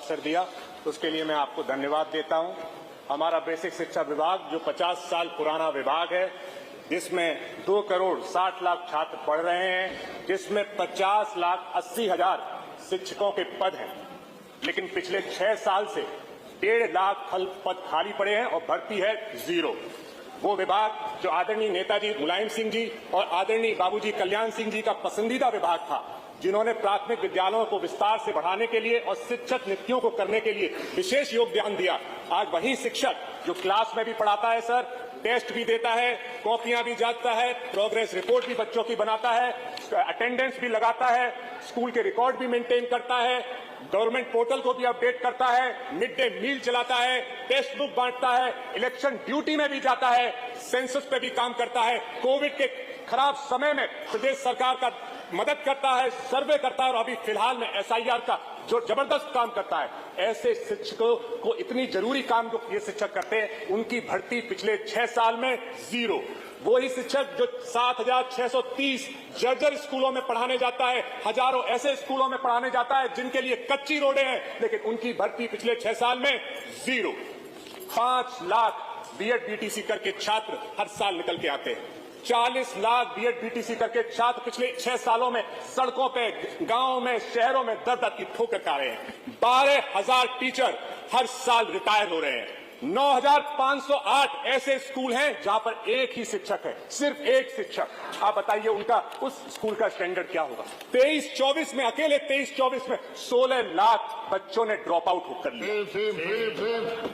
अवसर दिया, उसके लिए मैं आपको धन्यवाद देता हूं। हमारा बेसिक शिक्षा विभाग जो 50 साल पुराना विभाग है, जिसमें 2 करोड़ 60 लाख छात्र पढ़ रहे हैं, जिसमें 50,80,000 शिक्षकों के पद हैं, लेकिन पिछले 6 साल से 1.5 लाख पद खाली पड़े हैं और भर्ती है 0। वो विभाग जो आदरणीय नेताजी मुलायम सिंह जी और आदरणीय बाबूजी कल्याण सिंह जी का पसंदीदा विभाग था, जिन्होंने प्राथमिक विद्यालयों को विस्तार से बढ़ाने के लिए और शिक्षक नियुक्तियों को करने के लिए विशेष योगदान दिया, आज वही शिक्षक जो क्लास में भी पढ़ाता है सर, टेस्ट भी देता है, कॉपियां भी जाता है, प्रोग्रेस रिपोर्ट भी बच्चों की बनाता है, अटेंडेंस भी लगाता है, स्कूल के रिकॉर्ड भी मेंटेन करता है, गवर्नमेंट पोर्टल को भी अपडेट करता है, मिड डे मील चलाता है, टेक्स्ट बुक बांटता है, इलेक्शन ड्यूटी में भी जाता है, सेंसस पे भी काम करता है, कोविड के खराब समय में प्रदेश सरकार का मदद करता है, सर्वे करता है और अभी फिलहाल में SIR का जो जबरदस्त काम करता है। ऐसे शिक्षकों को इतनी जरूरी काम जो ये शिक्षक करते हैं, उनकी भर्ती पिछले 6 साल में 0। वही शिक्षक जो 7,630 जर्जर स्कूलों में पढ़ाने जाता है, हजारों ऐसे स्कूलों में पढ़ाने जाता है जिनके लिए कच्ची रोडें हैं, लेकिन उनकी भर्ती पिछले 6 साल में 0। 5 लाख BEd BTC करके छात्र हर साल निकल के आते हैं। 40 लाख BEd BTC करके छात्र पिछले 6 सालों में सड़कों पे, गांवों में, शहरों में दर-दर की ठोकर खा रहे हैं। 12,000 टीचर हर साल रिटायर हो रहे हैं। 9,508 ऐसे स्कूल हैं जहां पर एक ही शिक्षक है, सिर्फ एक शिक्षक। आप बताइए उनका उस स्कूल का स्टैंडर्ड क्या होगा। 23-24 में, अकेले 23-24 में 16 लाख बच्चों ने ड्रॉप आउट कर लिया।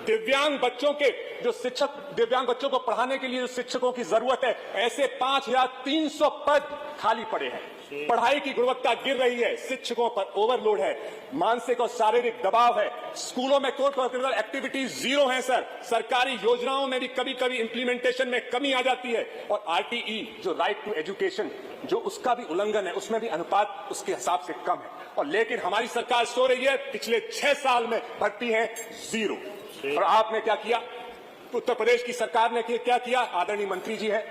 दिव्यांग बच्चों के जो शिक्षक, दिव्यांग बच्चों को पढ़ाने के लिए जो शिक्षकों की जरूरत है, ऐसे 5,300 पद खाली पड़े हैं। पढ़ाई की गुणवत्ता गिर रही है, शिक्षकों पर ओवरलोड है, मानसिक और शारीरिक दबाव है, स्कूलों में कोर करिकुलर एक्टिविटीज 0 है सर। सरकारी योजनाओं में भी कभी कभी इंप्लीमेंटेशन में कमी आ जाती है और RTE जो राइट टू एजुकेशन जो उसका भी उल्लंघन है, उसमें भी अनुपात उसके हिसाब से कम है। और लेकिन हमारी सरकार सो रही है, पिछले 6 साल में भर्ती है 0। और आपने क्या किया, उत्तर प्रदेश की सरकार ने क्या किया, आदरणीय मंत्री जी है,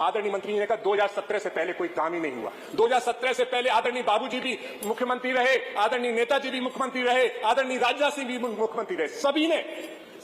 आदरणीय मंत्री जी ने कहा 2017 से पहले कोई काम ही नहीं हुआ। 2017 से पहले आदरणीय बाबूजी भी मुख्यमंत्री रहे, आदरणीय नेताजी भी मुख्यमंत्री रहे, आदरणीय राजनाथ सिंह भी मुख्यमंत्री रहे, सभी ने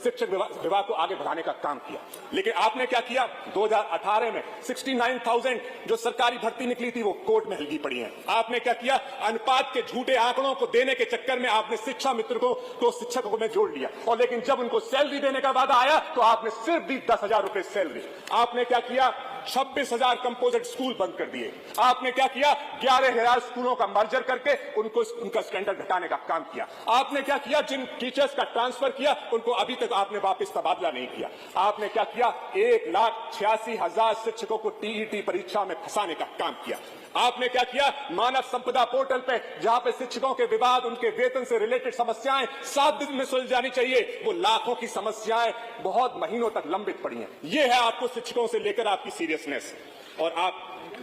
शिक्षक विभाग को आगे बढ़ाने का काम किया। लेकिन आपने क्या किया, 2018 में 69,000 जो सरकारी भर्ती निकली थी वो कोर्ट में हलगी पड़ी है। आपने क्या किया, अनुपात के झूठे आंकड़ों को देने के चक्कर में आपने शिक्षा मित्रों को शिक्षकों में जोड़ लिया, और लेकिन जब उनको सैलरी देने का वादा आया तो आपने सिर्फ दी 10,000 रुपए सैलरी। आपने क्या किया, 26,000 कंपोजिट स्कूल बंद कर दिए। आपने क्या किया, 11,000 स्कूलों का मर्जर करके उनका स्टैंडर्ड घटाने का काम किया। आपने क्या किया, जिन टीचर्स का ट्रांसफर किया उनको अभी तक आपने वापस तबादला नहीं किया। आपने क्या किया, 1,86,000 शिक्षकों को TET परीक्षा में फंसाने का काम किया। आपने क्या किया, मानव संपदा पोर्टल पे जहां पे शिक्षकों के विवाद, उनके वेतन से रिलेटेड समस्याएं 7 दिन में सुलझ जानी चाहिए, वो लाखों की समस्याएं बहुत महीनों तक लंबित पड़ी हैं। ये है आपको शिक्षकों से लेकर आपकी सीरियसनेस। और आप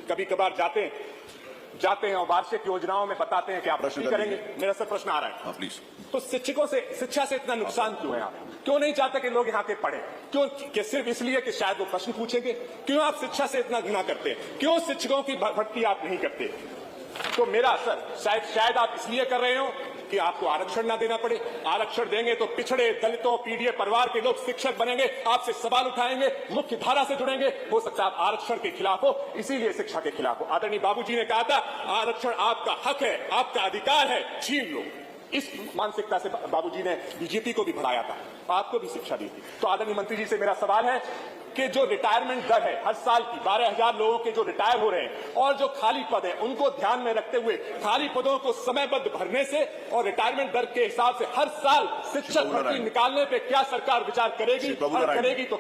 कभी कभार जाते हैं और वार्षिक योजनाओं में बताते हैं कि आप प्रश्न करेंगे। मेरा सर प्रश्न आ रहा है प्लीज। तो शिक्षकों से, शिक्षा से इतना नुकसान क्यों है? आप क्यों नहीं चाहते कि लोग यहाँ के पढ़े? क्यों? कि सिर्फ इसलिए कि शायद वो प्रश्न पूछेंगे? क्यों आप शिक्षा से इतना घृणा करते हैं? क्यों शिक्षकों की भर्ती आप नहीं करते? तो मेरा सर शायद आप इसलिए कर रहे हो कि आपको आरक्षण ना देना पड़े। आरक्षण देंगे तो पिछड़े, दलितों, पीड़ित परिवार के लोग शिक्षक बनेंगे, आपसे सवाल उठाएंगे, मुख्य धारा से जुड़ेंगे। हो सकता है आप आरक्षण के खिलाफ हो, इसीलिए शिक्षा के खिलाफ हो। आदरणीय बाबूजी ने कहा था आरक्षण आपका हक है, आपका अधिकार है, छीन लो। इस मानसिकता से बाबूजी ने बीजेपी को भी बढ़ाया था, आपको भी शिक्षा दी थी। तो आदरणीय मंत्री जी से मेरा सवाल है कि जो रिटायरमेंट दर है हर साल की, 12,000 लोगों के जो रिटायर हो रहे हैं और जो खाली पद है, उनको ध्यान में रखते हुए खाली पदों को समयबद्ध भरने से और रिटायरमेंट दर के हिसाब से हर साल शिक्षक भर्ती निकालने पे क्या सरकार विचार करेगी? और करेगी तो